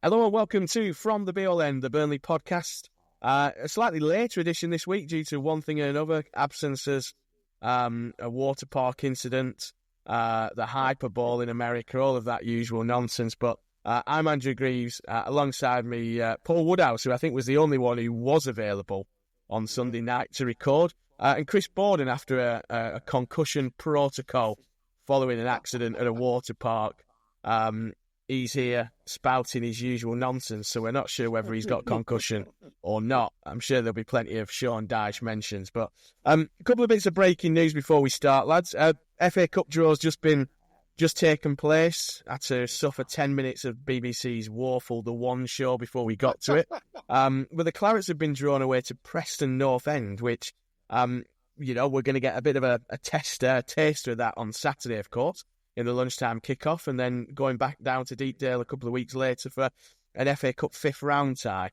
Hello and welcome to From the Be-All End, the Burnley podcast. A slightly later edition this week due to one thing and another, absences, a water park incident, the hyperbole in America, all of that usual nonsense. But I'm Andrew Greaves, alongside me, Paul Woodhouse, who I think was the only one who was available on Sunday night to record, and Chris Borden after a concussion protocol following an accident at a water park. He's here spouting his usual nonsense, so we're not sure whether he's got concussion or not. I'm sure there'll be plenty of Sean Dyche mentions. But a couple of bits of breaking news before we start, lads. FA Cup draw's just taken place. Had to suffer 10 minutes of BBC's Woeful The One show before we got to it. But the Clarets have been drawn away to Preston North End, which, we're going to get a bit of a taster of that on Saturday, of course, in the lunchtime kickoff, and then going back down to Deepdale a couple of weeks later for an FA Cup fifth round tie.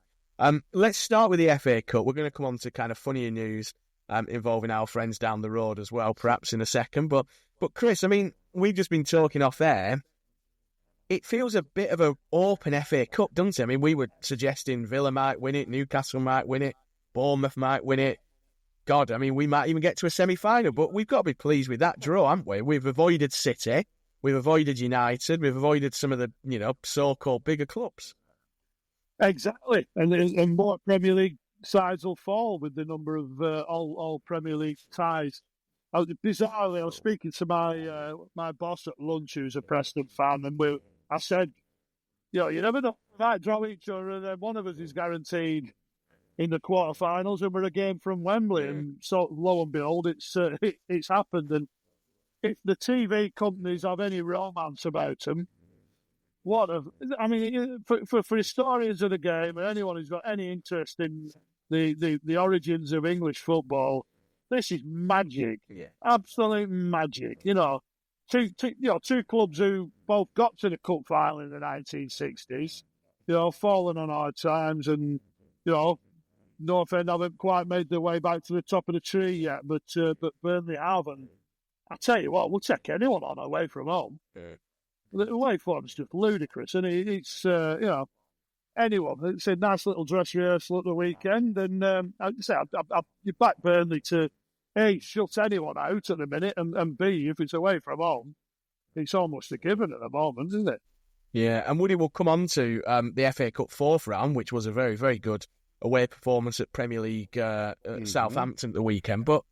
Let's start with the FA Cup. We're going to come on to kind of funnier news involving our friends down the road as well, perhaps in a second. But Chris, I mean, we've just been talking off there. It feels a bit of an open FA Cup, doesn't it? I mean, we were suggesting Villa might win it, Newcastle might win it, Bournemouth might win it. God, I mean, we might even get to a semi-final, but we've got to be pleased with that draw, haven't we? We've avoided City, we've avoided United, we've avoided some of the, so-called bigger clubs. Exactly, and more Premier League sides will fall with the number of all Premier League ties. Bizarrely, I was speaking to my boss at lunch, who's a Preston fan, and I said, you never know, we might draw each other, and then one of us is guaranteed in the quarterfinals, and we're a game from Wemb-er-lee, and so lo and behold, it's happened. And if the TV companies have any romance about them, for historians of the game and anyone who's got any interest in the origins of English football, this is magic, absolute magic. Two clubs who both got to the cup final in the 1960s, fallen on hard times, and North End haven't quite made their way back to the top of the tree yet, but Burnley have. And I tell you what, we'll take anyone on away from home. Yeah. The away form's just ludicrous, and it's anyone. It's a nice little dress rehearsal at the weekend, and you back Burnley to A, shut anyone out at the minute, and B, if it's away from home, it's almost a given at the moment, isn't it? Yeah, and Woody will come on to the FA Cup fourth round, which was a very, very good away performance at Premier League Southampton the weekend. But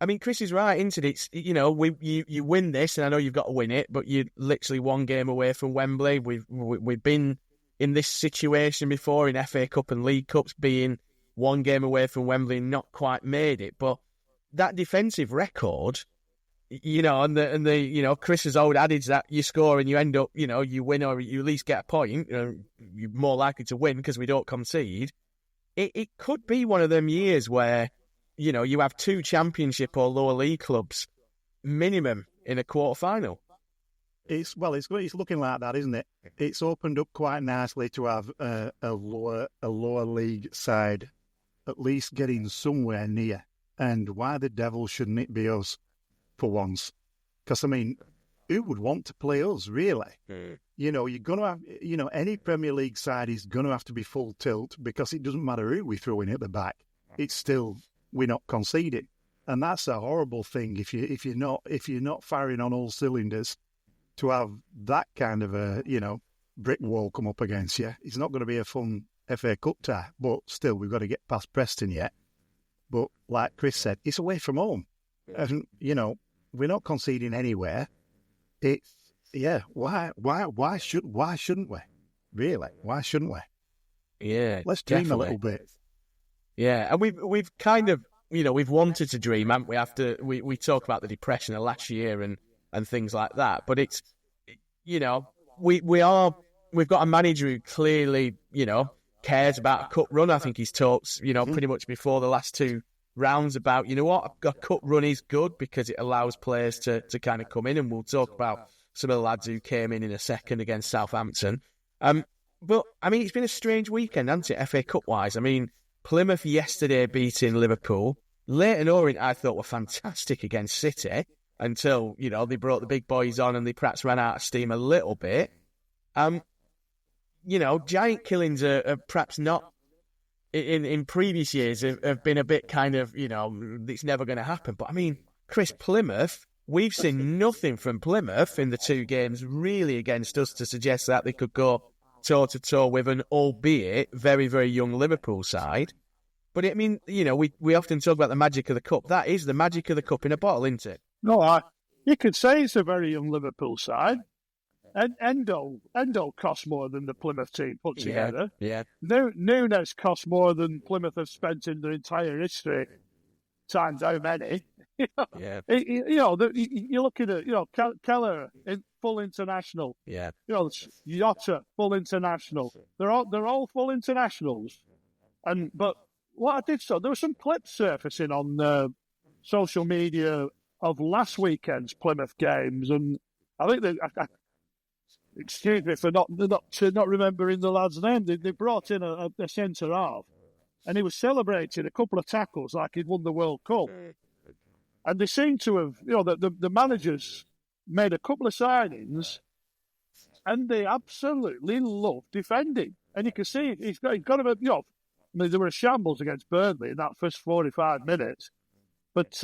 I mean, Chris is right, isn't it? It's, you win this, and I know you've got to win it, but you're literally one game away from Wembley. We've been in this situation before in FA Cup and League Cups, being one game away from Wembley and not quite made it. But that defensive record, Chris's old adage that you score and you end up, you win or you at least get a point, you're more likely to win because we don't concede. It could be one of them years where, you have two championship or lower league clubs minimum in a quarter-final. It's looking like that, isn't it? It's opened up quite nicely to have a lower league side at least getting somewhere near. And why the devil shouldn't it be us for once? Because, I mean, who would want to play us, really? Mm. You're going to have, any Premier League side is going to have to be full tilt, because it doesn't matter who we throw in at the back. It's still, we're not conceding. And that's a horrible thing if you're not firing on all cylinders, to have that kind of a, brick wall come up against you. It's not going to be a fun FA Cup tie, but still, we've got to get past Preston yet. But like Chris said, it's away from home. Yeah. And, we're not conceding anywhere. It's, why shouldn't we? Really, why shouldn't we? Yeah, let's dream a little bit. Yeah, and we've kind of, we've wanted to dream, haven't we? After we talk about the depression of last year and things like that, but it's, we've got a manager who clearly, cares about a cup run. I think he's talked, pretty much before the last two rounds about, a cup run is good because it allows players to kind of come in, and we'll talk about some of the lads who came in a second against Southampton. But, I mean, it's been a strange weekend, hasn't it, FA Cup-wise? I mean, Plymouth yesterday beating Liverpool. Leyton Orient, I thought, were fantastic against City until, they brought the big boys on and they perhaps ran out of steam a little bit. giant killings are perhaps not in previous years have been a bit kind of, it's never going to happen. But I mean, Chris, Plymouth, we've seen nothing from Plymouth in the 2 games really against us to suggest that they could go toe-to-toe with an albeit very, very young Liverpool side. But I mean, we often talk about the magic of the cup. That is the magic of the cup in a bottle, isn't it? No, you could say it's a very young Liverpool side. And Endo costs more than the Plymouth team put together. Yeah. Nunes costs more than Plymouth have spent in their entire history. Times how many? Yeah. You're looking at Keller in full international. Yeah. Yotta full international. They're all full internationals. But what I did there was some clips surfacing on social media of last weekend's Plymouth games, and I think excuse me for not remembering the lad's name. They brought in a centre half, and he was celebrating a couple of tackles like he'd won the World Cup. And they seem to have, the managers made a couple of signings, and they absolutely love defending. And you can see he's got a there were a shambles against Burnley in that first 45 minutes, but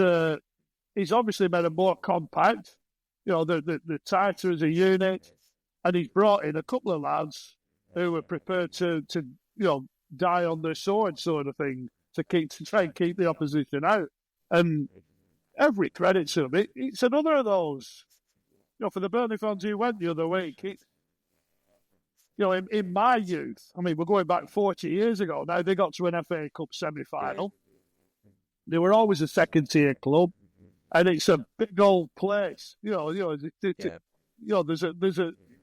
he's obviously made it more compact. The tighter as a unit. And he's brought in a couple of lads who were prepared to die on their sword, sort of thing, to try and keep the opposition out. And every credit to him. It's another of those. For the Burnley fans who went the other week, in my youth, I mean, we're going back 40 years ago now. They got to an FA Cup semi-final. They were always a second-tier club, and it's a big old place.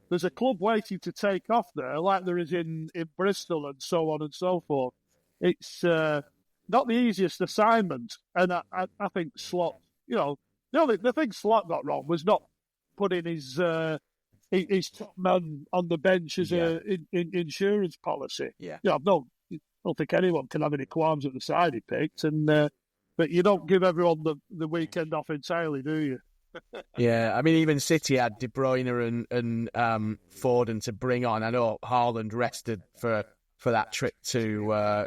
There's a club waiting to take off there, like there is in Bristol and so on and so forth. It's not the easiest assignment, and I think Slot, the thing Slot got wrong was not putting his top man on the bench as an insurance policy. Yeah. I don't think anyone can have any qualms at the side he picked, but you don't give everyone the weekend off entirely, do you? Yeah, I mean, even City had De Bruyne and Foden to bring on. I know Haaland rested for that trip to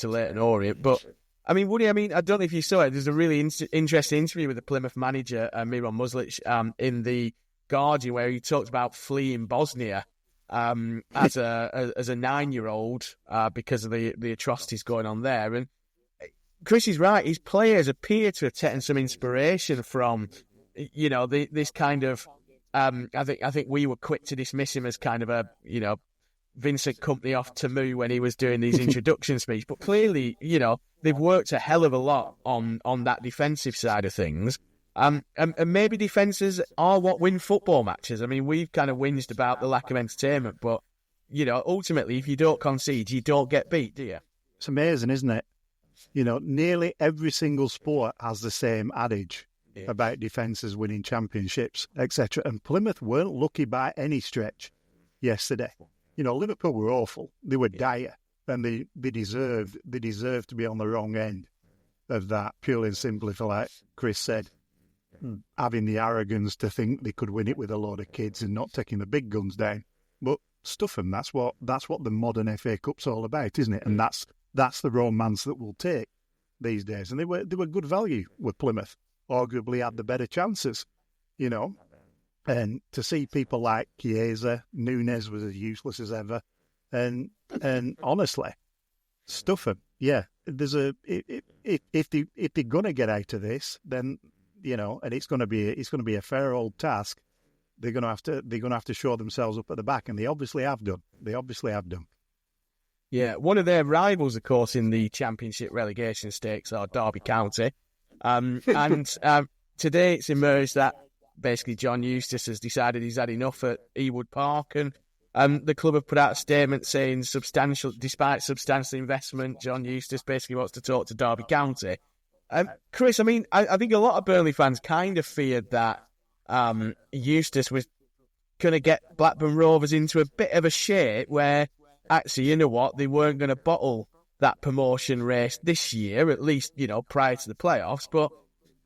Leyton Orient, but I mean, Woody, I don't know if you saw it. There's a really interesting interview with the Plymouth manager, Miran Muslic, in the Guardian, where he talked about fleeing Bosnia as a 9-year-old because of the atrocities going on there. And Chris is right; his players appear to have taken some inspiration from. This kind of, I think we were quick to dismiss him as kind of a, Vincent Kompany off Tamu when he was doing these introduction speeches. But clearly, they've worked a hell of a lot on that defensive side of things. And maybe defences are what win football matches. I mean, we've kind of whinged about the lack of entertainment, but, ultimately, if you don't concede, you don't get beat, do you? It's amazing, isn't it? Nearly every single sport has the same adage. Yeah. About defences winning championships, etc. And Plymouth weren't lucky by any stretch yesterday. Liverpool were awful. They were dire, and they deserved to be on the wrong end of that, purely and simply for, like Chris said, having the arrogance to think they could win it with a load of kids and not taking the big guns down. But stuff them. That's what the modern FA Cup's all about, isn't it? And that's the romance that we'll take these days. And they were good value with Plymouth. Arguably had the better chances, and to see people like Chiesa, Nunes was as useless as ever, and honestly, stuff them. Yeah, there's if they're gonna get out of this, then and it's gonna be a fair old task. They're gonna have to show themselves up at the back, and they obviously have done. Yeah, one of their rivals, of course, in the Championship relegation stakes are Derby County. And today it's emerged that basically John Eustace has decided he's had enough at Ewood Park, and the club have put out a statement saying despite substantial investment, John Eustace basically wants to talk to Derby County. Chris, I mean, I think a lot of Burnley fans kind of feared that Eustace was going to get Blackburn Rovers into a bit of a shape where actually, you know what, they weren't going to bottle that promotion race this year, at least, prior to the playoffs. But,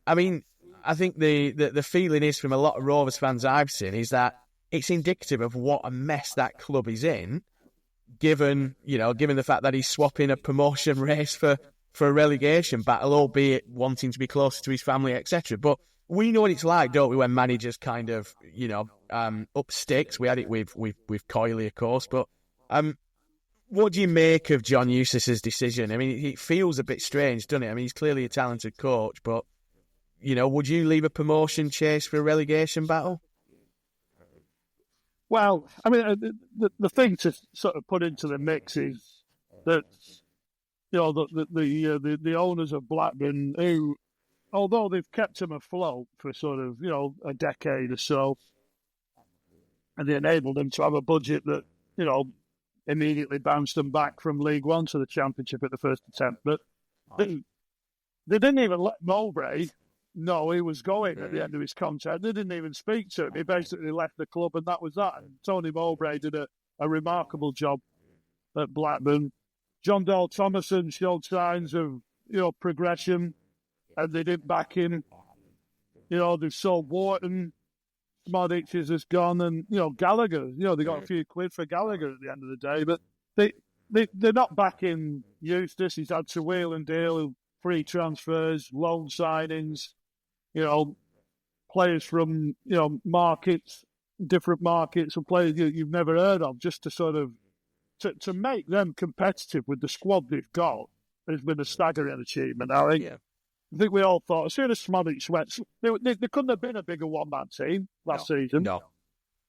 I mean, I think the feeling is from a lot of Rovers fans I've seen is that it's indicative of what a mess that club is in. given the fact that he's swapping a promotion race for a relegation battle, albeit wanting to be closer to his family, etc. But we know what it's like, don't we, when managers kind of, up sticks. We had it with Coyley, of course. But what do you make of John Eustace's decision? I mean, it feels a bit strange, doesn't it? I mean, he's clearly a talented coach, but, would you leave a promotion chase for a relegation battle? Well, I mean, the thing to sort of put into the mix is that, the owners of Blackburn, who, although they've kept him afloat for sort of, a decade or so, and they enabled him to have a budget that, immediately bounced them back from League One to the Championship at the first attempt. But they didn't even let Mowbray know he was going at the end of his contract. They didn't even speak to him. He basically left the club, and that was that. And Tony Mowbray did a remarkable job at Blackburn. John Dale Thomason showed signs of, progression, and they didn't back him. They've sold Wharton. Smodic has gone, and Gallagher. They got a few quid for Gallagher at the end of the day, but they're not backing Eustace. He's had to wheel and deal, free transfers, loan signings. Players from markets, different markets, and players you've never heard of, just to sort of to make them competitive with the squad they've got has been a staggering achievement. I think we all thought, as soon as Smodic went, they couldn't have been a bigger one-man team last season. No.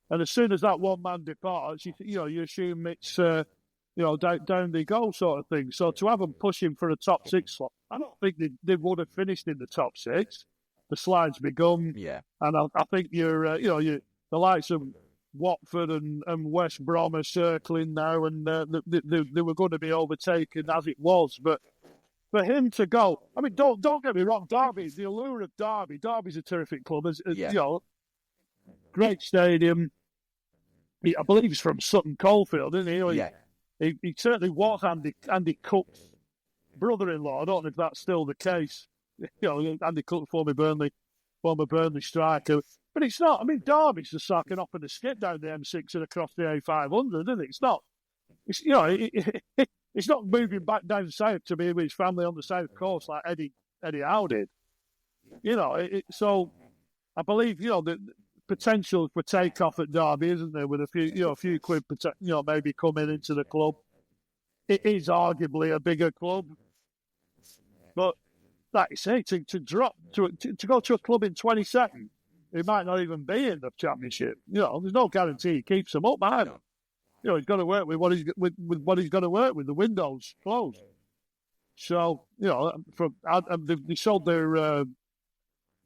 And as soon as that one-man departs, you assume it's, down they go sort of thing. So to have them pushing for a top six slot, I don't think they would have finished in the top six. The slide's begun. Yeah. And I think the likes of Watford and West Brom are circling now, and they were going to be overtaken as it was. But for him to go, I mean, don't get me wrong, Derby, the allure of Derby. Derby's a terrific club. Great stadium. I believe he's from Sutton Coldfield, isn't he? He certainly was Andy Cook's brother-in-law. I don't know if that's still the case. Andy Cook, former Burnley striker. But it's not. I mean, Derby's just sacking up in a skip down the M6 and across the A500, isn't it? It's not. It's not moving back down south to be with his family on the south coast like Eddie Howe did. So I believe the potential for takeoff at Derby, isn't there? With a few quid, maybe coming into the club. It is arguably a bigger club, but like you say, to drop to go to a club in 22nd, it might not even be in the Championship. There's no guarantee he keeps them up either. He's got to work with what he's got to work with. The window's closed. So, they sold their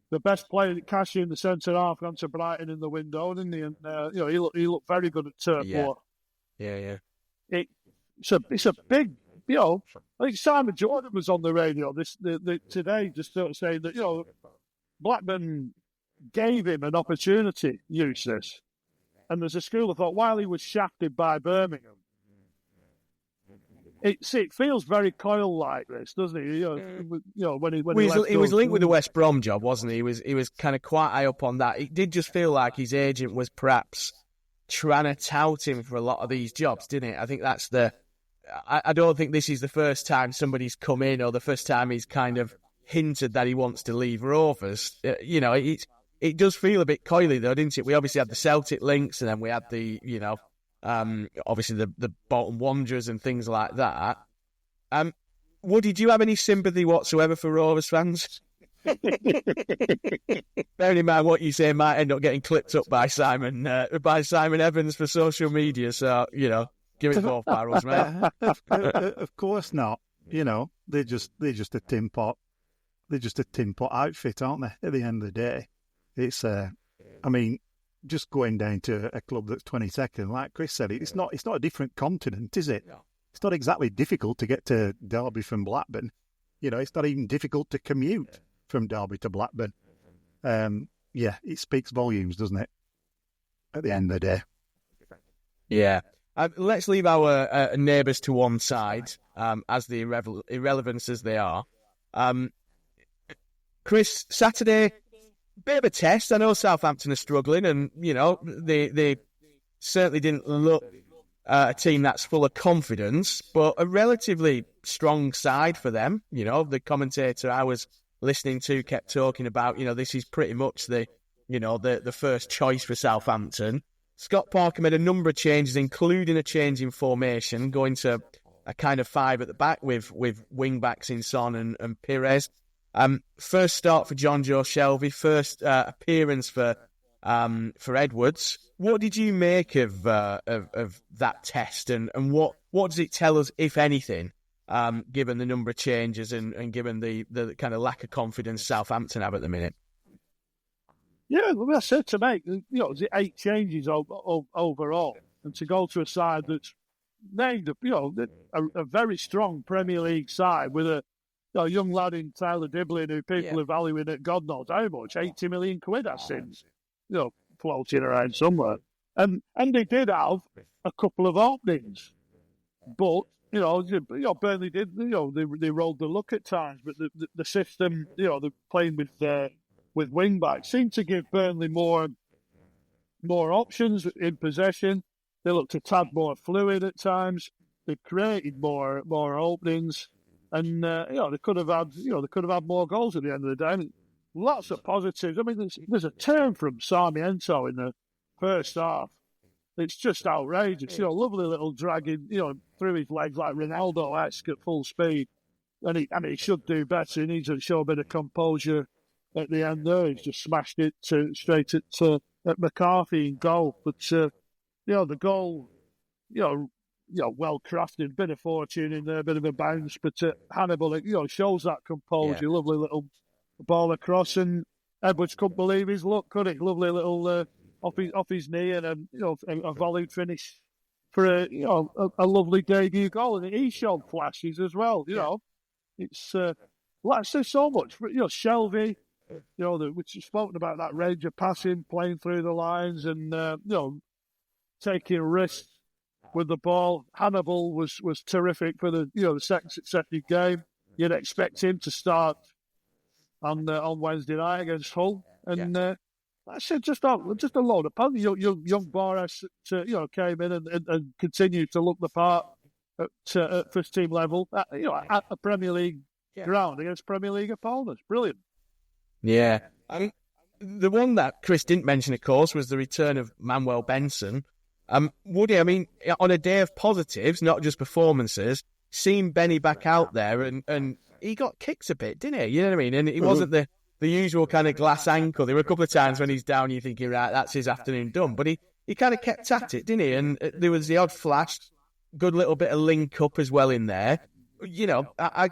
the best player, Cashy in the centre half, gone to Brighton in the window, didn't he? And he looked very good at Turf Moor. Yeah. It's a big. I think Simon Jordan was on the radio today, just sort of saying that Blackburn gave him an opportunity, Eustace. And there's a school of thought, while he was shafted by Birmingham, it feels very Coyle-like this, doesn't it? When he was linked with the West Brom job, wasn't he? He was kind of quite high up on that. It did just feel like his agent was perhaps trying to tout him for a lot of these jobs, didn't it? I think that's I don't think this is the first time somebody's come in or the first time he's kind of hinted that he wants to leave Rovers. It does feel a bit coily, though, didn't it? We obviously had the Celtic links, and then we had the, obviously the Bolton Wanderers and things like that. Woody, do you have any sympathy whatsoever for Rovers fans? Bearing in mind what you say might end up getting clipped up by Simon Evans for social media, so, give it 4 barrels, mate. Of course not. They're just a tin pot. They're just a tin pot outfit, aren't they? At the end of the day, it's just going down to a club that's 22nd, like Chris said, it's not a different continent, is it? No. It's not exactly difficult to get to Derby from Blackburn. It's not even difficult to commute from Derby to Blackburn. It speaks volumes, doesn't it? At the end of the day. Yeah. Let's leave our neighbours to one side, as the irrelevance as they are. Chris, Saturday, bit of a test. I know Southampton are struggling, and they certainly didn't look a team that's full of confidence, but a relatively strong side for them. You know, the commentator I was listening to kept talking about, you know, this is pretty much the first choice for Southampton. Scott Parker made a number of changes, including a change in formation, going to a kind of five at the back with wing-backs in Son and Pires. First start for John Joe Shelby, first appearance for Edwards. What did you make of that test, and what does it tell us, if anything, given the number of changes and given the kind of lack of confidence Southampton have at the minute? Yeah, well, I said to make, you know, 8 changes overall, and to go to a side that's named, you know, a very strong Premier League side with a young lad in Tyler Diblin who people are valuing at God knows how much, 80 million quid, I think, you know, floating around somewhere. And they did have a couple of openings, but you know, Burnley did, you know, they rolled the luck at times, but the system, you know, they're playing with wing backs seemed to give Burnley more options in possession. They looked a tad more fluid at times. They created more openings, and you know, they could have had more goals at the end of the day. I mean, lots of positives. I mean, there's a turn from Sarmiento in the first half. It's just outrageous. You know, lovely little dragging, you know, through his legs like Ronaldo-esque at full speed. And he should do better. He needs to show a bit of composure at the end there. He's just smashed it straight at McCarthy in goal. But, you know, the goal, you know, well crafted, bit of fortune in there, a bit of a bounce. But Hannibal, you know, shows that composure. Lovely little ball across, and Edwards couldn't believe his luck, could he? Lovely little off his knee, and a volley finish for a lovely debut goal. And he showed flashes as well. You know, it's like there's so much. You know, Shelby, you know, which you've spoken about, that range of passing, playing through the lines, and you know, taking risks with the ball. Hannibal was terrific for the second successive game. You'd expect him to start on Wednesday night against Hull, and I said just a load of fun. Young Boris, came in and continued to look the part at first team level, at a Premier League ground against Premier League opponents. Brilliant. Yeah, the one that Chris didn't mention, of course, was the return of Manuel Benson. Woody, I mean, on a day of positives, not just performances, seeing Benny back out there and he got kicked a bit, didn't he? You know what I mean? And he wasn't the usual kind of glass ankle. There were a couple of times when he's down, you're thinking, right, that's his afternoon done. But he kind of kept at it, didn't he? And there was the odd flash, good little bit of link up as well in there. You know, I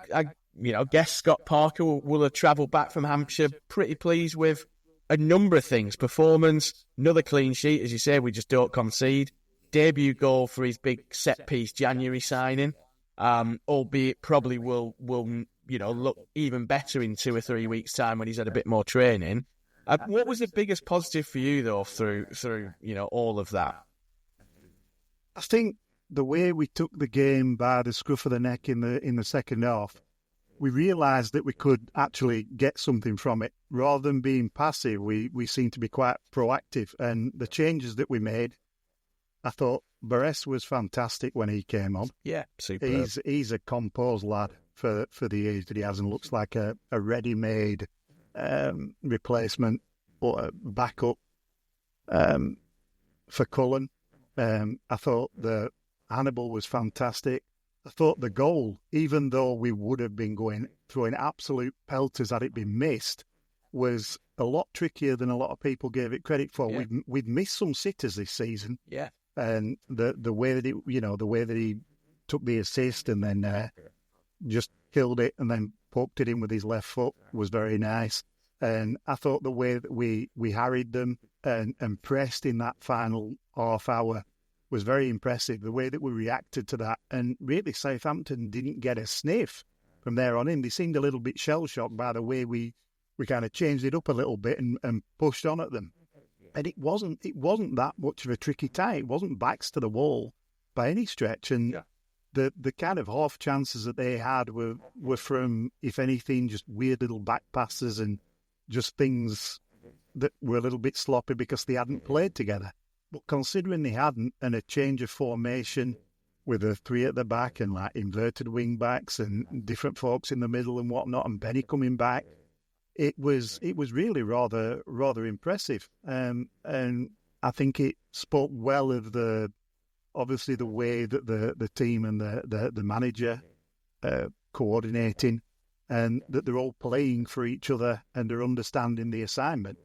guess Scott Parker will have travelled back from Hampshire pretty pleased with a number of things. Performance, another clean sheet, as you say, we just don't concede. Debut goal for his big set-piece January signing, albeit probably will look even better in 2 or 3 weeks' time when he's had a bit more training. What was the biggest positive for you, though, through all of that? I think the way we took the game by the scruff of the neck in the second half, we realised that we could actually get something from it. Rather than being passive, we seemed to be quite proactive. And the changes that we made, I thought Barres was fantastic when he came on. Yeah, superb. He's a composed lad for the age that he has, and looks like a ready-made replacement or backup for Cullen. I thought the Hannibal was fantastic. I thought the goal, even though we would have been throwing absolute pelters had it been missed, was a lot trickier than a lot of people gave it credit for. Yeah. We'd missed some sitters this season. Yeah. And the way that he took the assist and then just killed it and then poked it in with his left foot was very nice. And I thought the way that we harried them and pressed in that final half hour was very impressive. The way that we reacted to that, and really Southampton didn't get a sniff from there on in. They seemed a little bit shell shocked by the way we kind of changed it up a little bit and pushed on at them. And it wasn't that much of a tricky tie. It wasn't backs to the wall by any stretch. And the kind of half chances that they had were from, if anything, just weird little back passes and just things that were a little bit sloppy because they hadn't played together. But considering they hadn't, and a change of formation with a 3 at the back and like inverted wing backs and different folks in the middle and whatnot, and Benny coming back, it was really rather impressive. And I think it spoke well of obviously the way that the team and the manager coordinating, and that they're all playing for each other and they're understanding the assignment.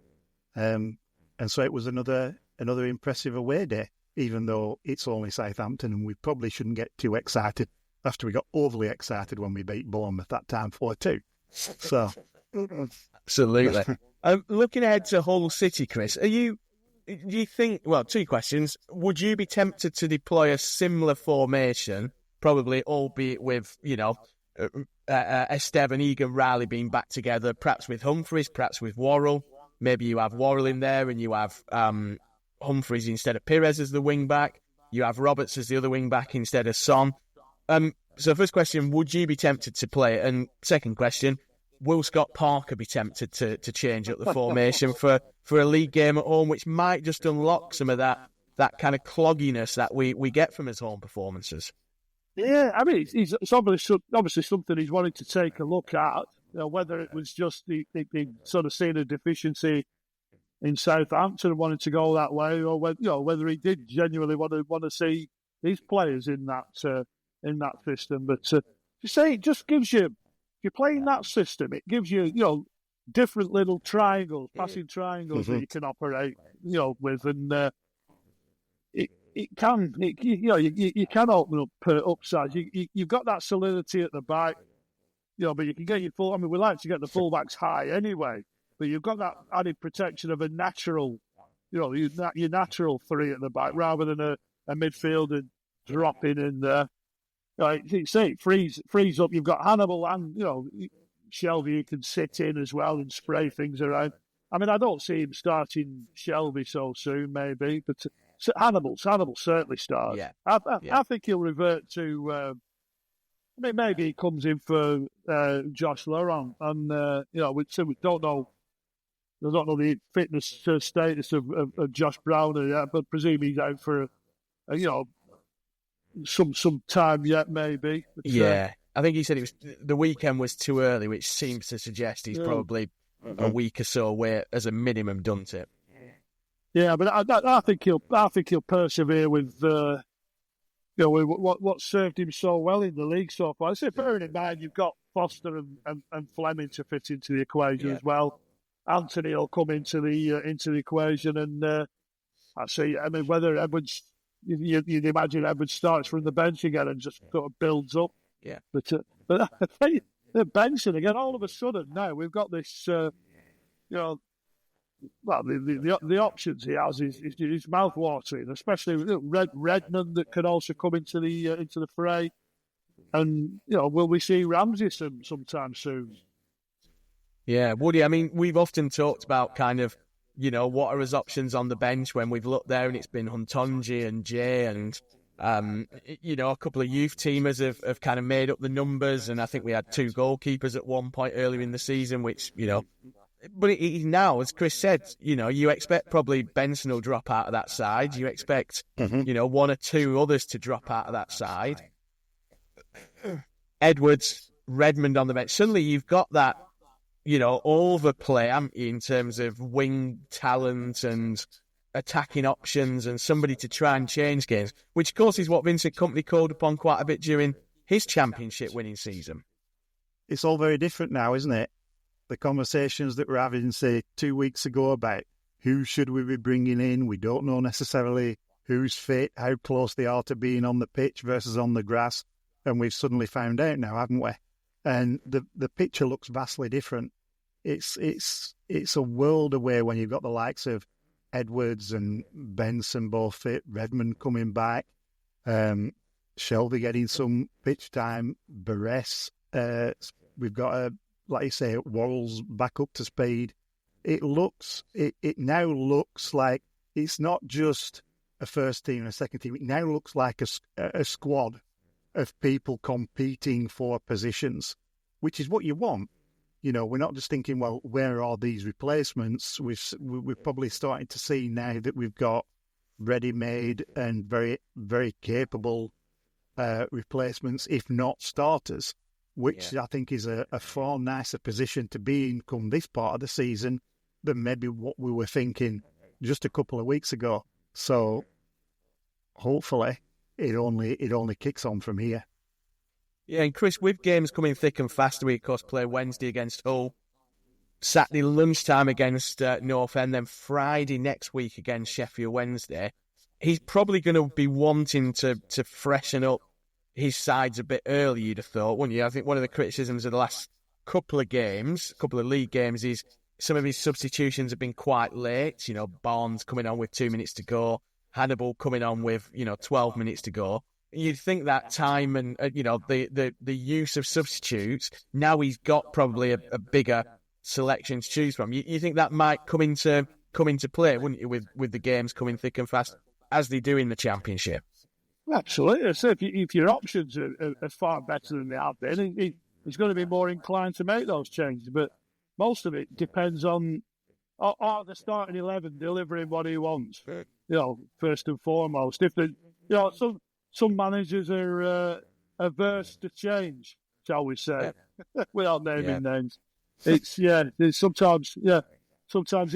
And so it was another impressive away day, even though it's only Southampton, and we probably shouldn't get too excited after we got overly excited when we beat Bournemouth that time 4-2. So, absolutely. Looking ahead to Hull City, Chris, do you think? Well, 2 questions. Would you be tempted to deploy a similar formation, probably, albeit with Esteve and Egan Riley being back together, perhaps with Humphreys, perhaps with Worrell? Maybe you have Worrell in there and you have Humphreys instead of Pires as the wing back. You have Roberts as the other wing back instead of Son. So first question, would you be tempted to play it? And second question, will Scott Parker be tempted to change up the formation for a league game at home, which might just unlock some of that kind of clogginess that we get from his home performances? Yeah, I mean, it's obviously something he's wanting to take a look at. Whether it was just the sort of seeing a deficiency in Southampton and wanted to go that way, or whether he did genuinely want to see these players in that system. But you say it just gives you, if you're playing that system, it gives you different little triangles, passing triangles that you can operate with, and you can open up upsides. You've got that solidity at the back. But you can get your full. I mean, we like to get the fullbacks high anyway, but you've got that added protection of a natural, your natural 3 at the back rather than a midfielder dropping in there. It frees up. You've got Hannibal and Shelby you can sit in as well and spray things around. I mean, I don't see him starting Shelby so soon, maybe, but Hannibal certainly starts. Yeah. I think he'll revert to. I mean, maybe he comes in for Josh Laurent, and we don't know the fitness status of Josh Browner yet, but presume he's out for some time yet, maybe. But, yeah, I think he said the weekend was too early, which seems to suggest he's probably a week or so away as a minimum, doesn't it? Yeah, but I think he'll persevere with. What served him so well in the league so far. I say, bearing in mind, you've got Foster and Fleming to fit into the equation as well. Anthony will come into the equation, and I see. I mean, whether Edwards, you'd imagine Edwards starts from the bench again and just sort of builds up. Yeah. But I think the Benson again. All of a sudden now we've got this. Well, the options he has is mouth-watering, especially Redmond that can also come into the fray. And will we see Ramsey sometime soon? Yeah, Woody. I mean, we've often talked about kind of what are his options on the bench when we've looked there, and it's been Huntonji and Jay, and a couple of youth teamers have kind of made up the numbers, and I think we had 2 goalkeepers at one point earlier in the season, which But now, as Chris said, you expect probably Benson will drop out of that side. You expect, 1 or 2 others to drop out of that side. Edwards, Redmond on the bench. Suddenly you've got that, overplay, haven't you, in terms of wing talent and attacking options and somebody to try and change games, which of course is what Vincent Kompany called upon quite a bit during his championship winning season. It's all very different now, isn't it? The conversations that we're having, say, 2 weeks ago about who should we be bringing in, we don't know necessarily who's fit, how close they are to being on the pitch versus on the grass, and we've suddenly found out now, haven't we? And the picture looks vastly different. It's a world away when you've got the likes of Edwards and Benson both fit, Redmond coming back, Shelby getting some pitch time, Barres, we've got like you say, Worrell's back up to speed. It now looks like it's not just a first team and a second team. It now looks like a squad of people competing for positions, which is what you want. We're not just thinking, well, where are these replacements? We're probably starting to see now that we've got ready-made and very, very capable replacements, if not starters, which I think is a far nicer position to be in come this part of the season than maybe what we were thinking just a couple of weeks ago. So hopefully it only kicks on from here. Yeah, and Chris, with games coming thick and fast, we of course play Wednesday against Hull, Saturday lunchtime against North End, then Friday next week against Sheffield Wednesday. He's probably going to be wanting to freshen up his sides a bit early, you'd have thought, wouldn't you? I think one of the criticisms of the last couple of league games, is some of his substitutions have been quite late. You know, Barnes coming on with 2 minutes to go, Hannibal coming on with 12 minutes to go. You'd think that time and the use of substitutes, now he's got probably a bigger selection to choose from. You think that might come into play, wouldn't you, with the games coming thick and fast as they do in the Championship? Absolutely. So if your options are far better than they have been, he's going to be more inclined to make those changes. But most of it depends on are the starting 11 delivering what he wants. First and foremost. If some managers are averse to change, shall we say, without naming names. It's sometimes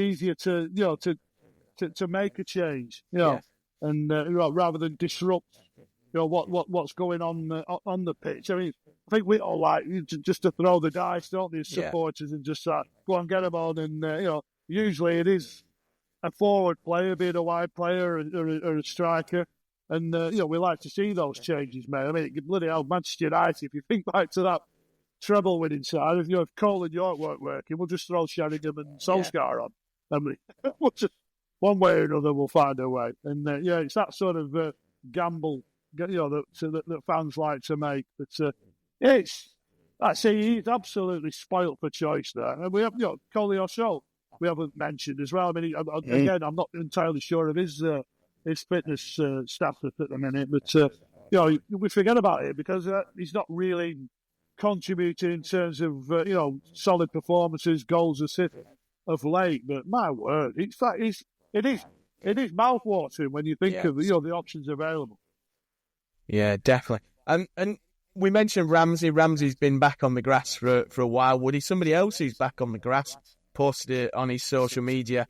easier to make a change, and rather than disrupt, what's going on the pitch. I mean, I think we all like just to throw the dice, don't they, as supporters, and just go and get them on. And usually it is a forward player, be it a wide player or a striker. And, we like to see those changes made. I mean, bloody hell, Manchester United, if you think back to that treble winning side, if Cole and York weren't working, we'll just throw Sheringham and Solskjaer on. And we'll just, one way or another, we'll find a way. And, it's that sort of gamble, that fans like to make. But he's absolutely spoilt for choice there. And we have, Coley O'Shea, we haven't mentioned as well. I mean, again, I'm not entirely sure of his fitness status at the minute, but we forget about it because he's not really contributing in terms of solid performances, goals, assists of late. But my word, it is mouthwatering when you think of the options available. Yeah, definitely. And we mentioned Ramsey. Ramsey's been back on the grass for a while. Woody, somebody else who's back on the grass posted it on his social media.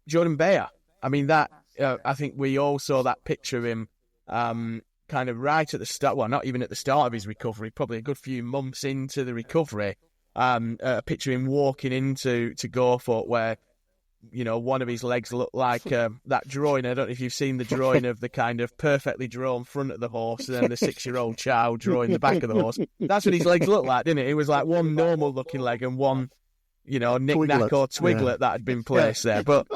Jordan Beyer. I mean that. I think we all saw that picture of him kind of right at the start, well, not even at the start of his recovery, probably a good few months into the recovery. A picture of him walking into Gorthorpe where, one of his legs looked like that drawing. I don't know if you've seen the drawing of the kind of perfectly drawn front of the horse and then the 6-year-old child drawing the back of the horse. That's what his legs looked like, didn't it? It was like one normal-looking leg and one, knick-knack or twiglet that had been placed there. But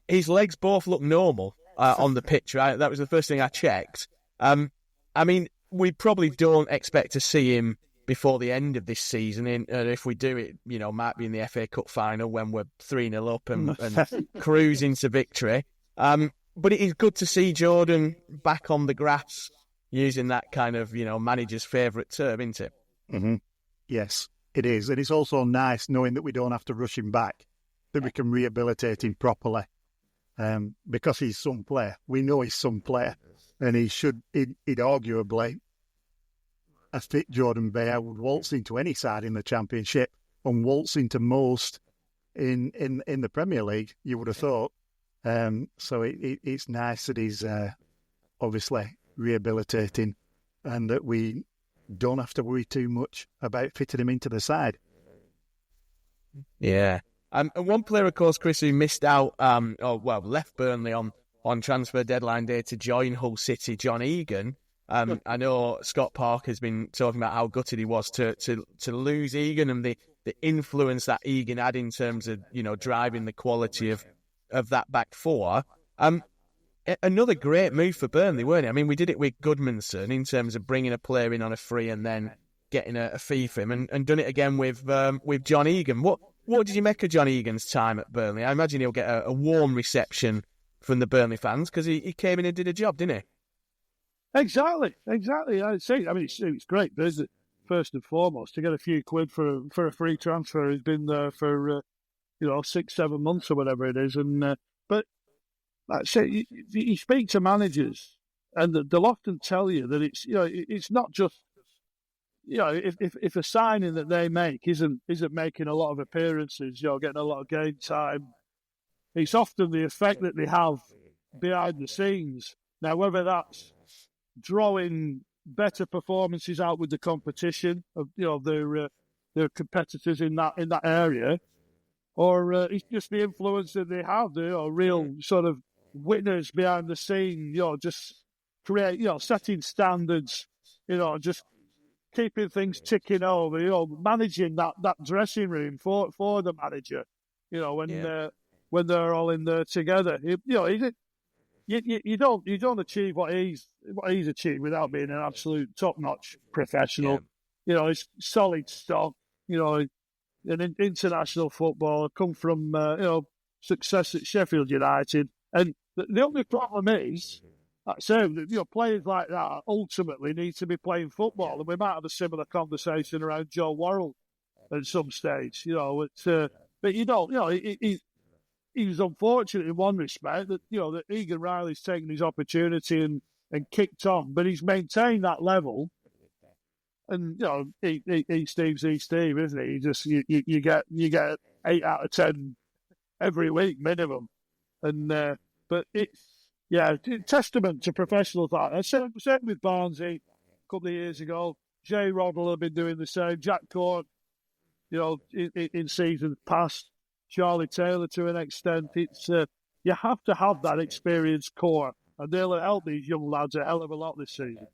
his legs both look normal on the picture. That was the first thing I checked. I mean, we probably don't expect to see him before the end of this season. And if we do, it might be in the FA Cup final when we're 3-0 up and cruising to victory. But it is good to see Jordan back on the grass, using that kind of manager's favourite term, isn't it? Mm-hmm. Yes, it is, and it's also nice knowing that we don't have to rush him back, that we can rehabilitate him properly. Because he's some player. We know he's some player. And he'd arguably, a fit Jordan Beyer would waltz into any side in the Championship and waltz into most in the Premier League, you would have thought. So it's nice that he's obviously rehabilitating and that we don't have to worry too much about fitting him into the side. Yeah. And one player, of course, Chris, who missed out, left Burnley on transfer deadline day to join Hull City, John Egan. I know Scott Parker's been talking about how gutted he was to lose Egan and the influence that Egan had in terms of, driving the quality of that back four. Another great move for Burnley, weren't it? I mean, we did it with Goodmanson in terms of bringing a player in on a free and then getting a fee for him, and done it again with John Egan. What did you make of John Egan's time at Burnley? I imagine he'll get a warm reception from the Burnley fans because he came in and did a job, didn't he? Exactly. I'd say. I mean, it's great business first and foremost to get a few quid for a free transfer. He's been there for 6-7 months or whatever it is, and but like I say, you speak to managers, and they'll often tell you that it's not just if a signing that they make isn't making a lot of appearances, getting a lot of game time, it's often the effect that they have behind the scenes. Now, whether that's drawing better performances out with the competition of their competitors in that area, or it's just the influence that they have, real sort of winners behind the scene, just create, setting standards, just keeping things ticking over, managing that dressing room for the manager, when they're all in there together. You don't achieve what he's achieved without being an absolute top-notch professional. Yeah. It's solid stuff. An international footballer, come from success at Sheffield United, and the only problem is, like I say, players like that ultimately need to be playing football, and we might have a similar conversation around Joe Worrell at some stage. But you don't. He was unfortunate in one respect that Egan Riley's taken his opportunity and kicked on, but he's maintained that level. And Steve's Steve, isn't he? You get 8 out of 10 every week minimum, and but it's testament to professionals like that. Same with Barnsley a couple of years ago. Jay Roddle have been doing the same. Jack Court, in seasons past. Charlie Taylor to an extent. It's you have to have that experienced core, and they'll help these young lads a hell of a lot this season.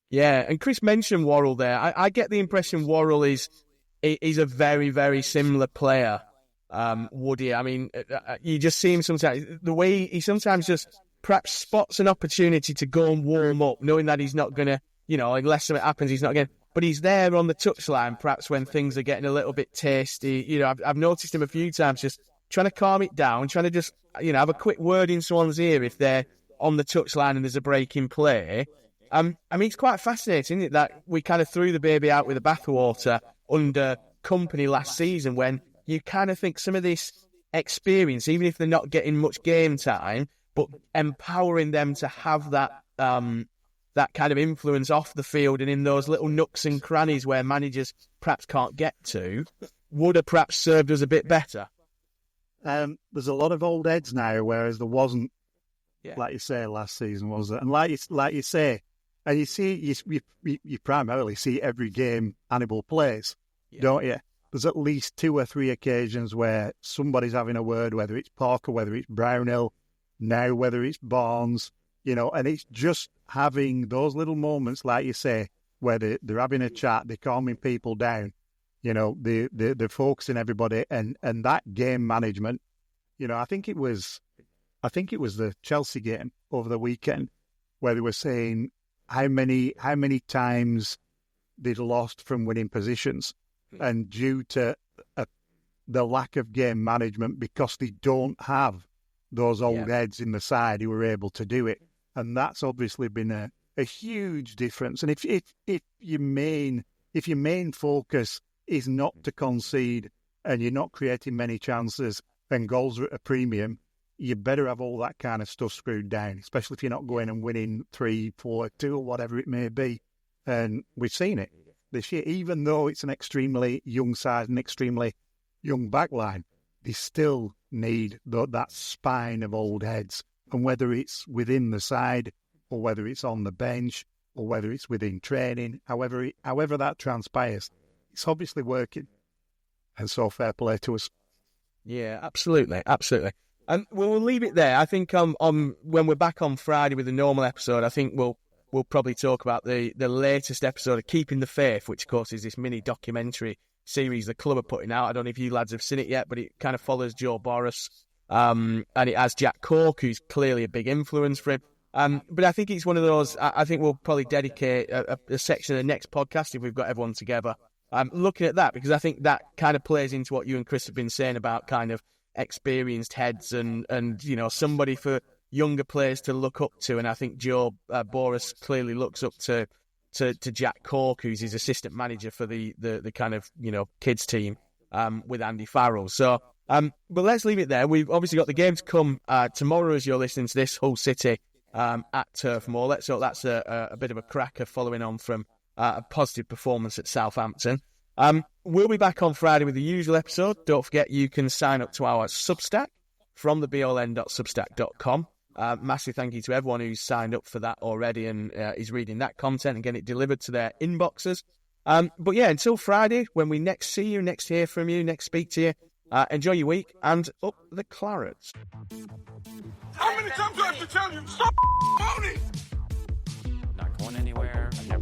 Yeah, and Chris mentioned Worrell there. I get the impression Worrell is a very, very similar player, Woody. I mean, you just see him sometimes, the way he sometimes just perhaps spots an opportunity to go and warm up, knowing that he's not going to, unless something happens, he's not going to. But he's there on the touchline, perhaps when things are getting a little bit tasty. I've noticed him a few times just trying to calm it down, trying to just, have a quick word in someone's ear if they're on the touchline and there's a break in play. I mean, it's quite fascinating, isn't it, that we kind of threw the baby out with the bathwater under Company last season, when you kind of think some of this experience, even if they're not getting much game time, but empowering them to have that that kind of influence off the field and in those little nooks and crannies where managers perhaps can't get to, would have perhaps served us a bit better. There's a lot of old heads now, whereas there wasn't, like you say, last season, was there? And like you say, and you see, you primarily see every game Hannibal plays, don't you? There's at least 2 or 3 occasions where somebody's having a word, whether it's Parker, whether it's Brownhill, now whether it's Barnes, and it's just having those little moments, like you say, where they're having a chat, they're calming people down, they're focusing everybody, and that game management. I think it was the Chelsea game over the weekend where they were saying how many times they'd lost from winning positions, and due to the lack of game management, because they don't have those old heads in the side who are able to do it. And that's obviously been a huge difference. And if your main focus is not to concede, and you're not creating many chances and goals are at a premium, you better have all that kind of stuff screwed down, especially if you're not going and winning 3-4-2 or whatever it may be. And we've seen it this year, even though it's an extremely young side and extremely young backline, they still need that spine of old heads. And whether it's within the side, or whether it's on the bench, or whether it's within training, however that transpires, it's obviously working. And so fair play to us. Yeah, absolutely. And we'll leave it there. I think when we're back on Friday with the normal episode, I think we'll probably talk about the latest episode of Keeping the Faith, which of course is this mini documentary series the club are putting out. I don't know if you lads have seen it yet, but it kind of follows Joe Boris. And it has Jack Cork, who's clearly a big influence for him. But I think it's one of those, I think we'll probably dedicate a section of the next podcast if we've got everyone together. Looking at that, because I think that kind of plays into what you and Chris have been saying about kind of experienced heads and somebody for younger players to look up to. And I think Joe Boris clearly looks up to Jack Cork, who's his assistant manager for the kind of, kids team with Andy Farrell. So But let's leave it there. We've obviously got the game to come tomorrow as you're listening to this, Hull City at Turf Moor. Let's hope that's a bit of a cracker following on from a positive performance at Southampton. We'll be back on Friday with the usual episode. Don't forget you can sign up to our Substack from thebln.substack.com. Massive thank you to everyone who's signed up for that already and is reading that content and getting it delivered to their inboxes. But yeah, until Friday, when we next see you, next hear from you, next speak to you, enjoy your week and up the Clarets. How many times do I have to tell you? Stop moaning! Not going anywhere. I've never